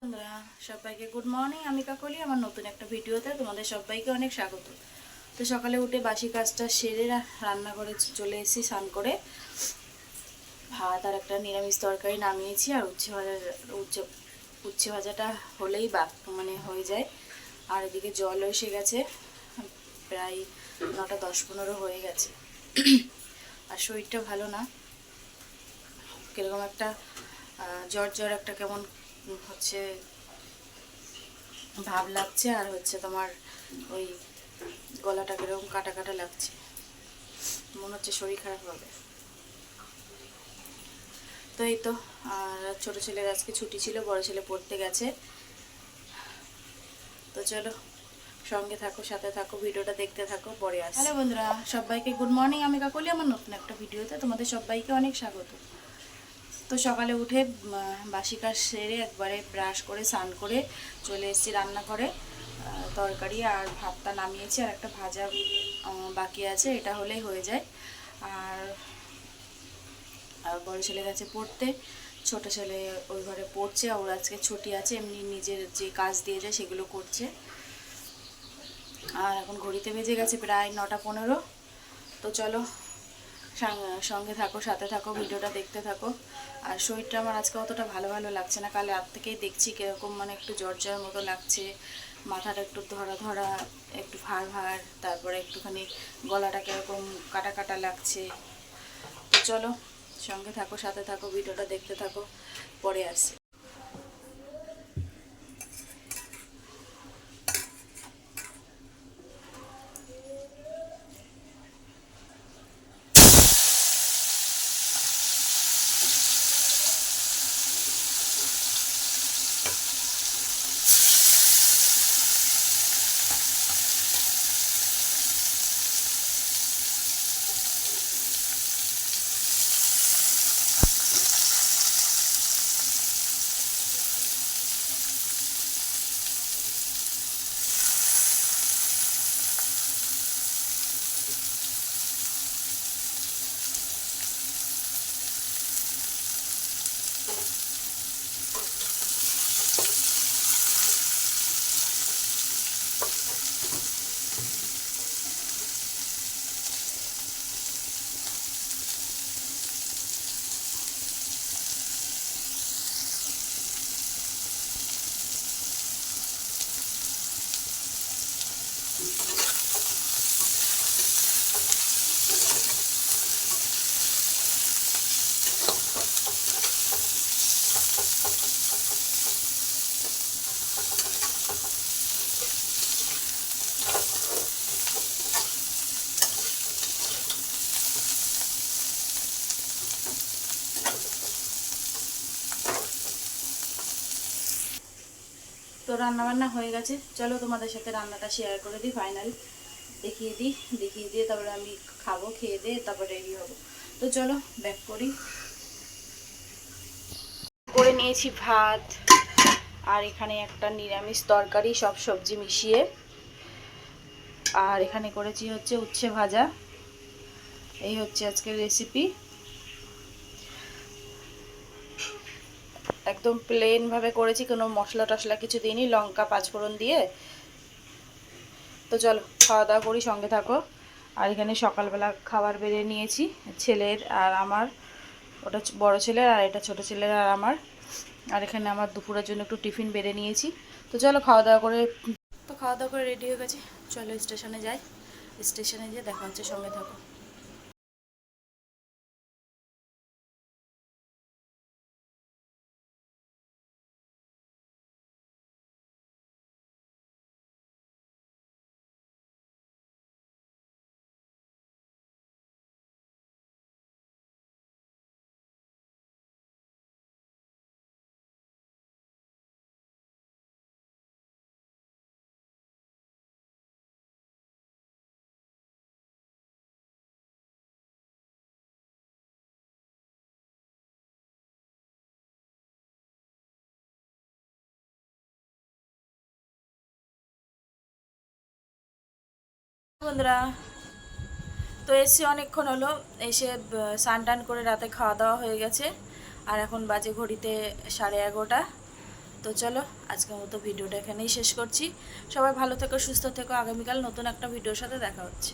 বন্ধুরা সবাইকে good morning. আমি কাকলি, আমার নতুন একটা ভিডিওতে তোমাদের সবাইকে অনেক স্বাগত। তো সকালে উঠে বাসি কাজটা সেরে রান্নাঘরে চলে এসেছি স্নান করে। ভাত আর একটা নিরামিষ তরকারি নামিয়েছি, আর উচ্ছে ভাজাটা হলেই হয়ে যায়। আর এদিকে জলও এসে গেছে, প্রায় 9টা 10-15 হয়ে গেছে। আর শরীরটা ভালো না, কিরকম একটা জ্বর জ্বর একটা কেমন হচ্ছে ভাব লাগছে, আর হচ্ছে তোমার ওই গলাটা কিরকম কাটা কাটা লাগছে, মনে হচ্ছে শরীর খারাপ হবে। তো এই তো, আর ছোটো ছেলের আজকে ছুটি ছিল, বড় ছেলে পড়তে গেছে। তো চলো সঙ্গে থাকো, সাথে থাকো, ভিডিওটা দেখতে থাকো, পরে আসি। হ্যালো বন্ধুরা সবাইকে গুড মর্নিং। আমি কাকলি, আমার নতুন একটা ভিডিওতে তোমাদের সবাইকে অনেক স্বাগত। তো সকালে উঠে বাসি কাজ সেরে একবারে ব্রাশ করে স্নান করে চলে এসেছি রান্নাঘরে। তরকারি আর ভাতটা নামিয়েছি, আর একটা ভাজা বাকি আছে, এটা হলেই হয়ে যায়। আর বড় ছেলে গেছে পড়তে, ছোট ছেলে ওই ঘরে পড়ছে। ওর আজকে ছুটি আছে, এমনি নিজের যে কাজ দিয়ে যায় সেগুলো করছে। আর এখন ঘড়িতে বেজে গেছে প্রায় 9টা 15। তো চলো সঙ্গে থাকো, সাথে থাকো, ভিডিওটা দেখতে থাকো। আর শরীরটা আমার আজকে অতটা ভালো লাগছে না, কাল রাত থেকেই দেখছি কীরকম একটু জ্বর জ্বর মতো লাগছে, মাথাটা একটু ধরা ধরা, একটু ভার ভার, তারপরে একটুখানি গলাটা কীরকম কাটা কাটা লাগছে। তো চলো সঙ্গে থাকো, সাথে থাকো, ভিডিওটা দেখতে থাকো, পরে আসি। তো রান্নাবান্না হয়ে গেছে, চলো তোমাদের সাথে রান্নাটা শেয়ার করে দিই, ফাইনাল দেখিয়ে দিয়ে তারপরে আমি খাবো, খেয়ে দিয়ে তারপরে রেডি হবো। তো চলো ব্যাক করি। করে নিয়েছি ভাত, আর এখানে একটা নিরামিষ তরকারি, সব সবজি মিশিয়ে। আর এখানে করেছি হচ্ছে উচ্ছে ভাজা। এই হচ্ছে আজকের রেসিপি, একদম প্লেন ভাবে করেছি, কোনো মশলা টশলা কিছু দিইনি, লঙ্কা পাঁচফোড়ন দিয়ে। তো চলো খাওয়া দাওয়া করি, সঙ্গে থাকো। আর এখানে সকালবেলা খাবার বেড়ে নিয়েছি, ছেলের আর আমার, ওটা বড় ছেলের আর এটা ছোট ছেলের আর আমার। আর এখানে আমার দুপুরের জন্য একটু টিফিন বেড়ে নিয়েছি। তো চলো খাওয়া দাওয়া করে রেডি হয়ে গেছি, চলো স্টেশনে যাই। স্টেশনে গিয়ে দেখা হচ্ছে, সঙ্গে থাকো। বন্ধুরা তো এসে অনেকক্ষণ হলো, এসে স্নান টান করে রাতে খাওয়া দাওয়া হয়ে গেছে। আর এখন বাজে ঘড়িতে 11:30। তো চলো আজকের মতো ভিডিওটা এখানেই শেষ করছি। সবাই ভালো থেকো, সুস্থ থেকো। আগামীকাল নতুন একটা ভিডিওর সাথে দেখা হচ্ছে।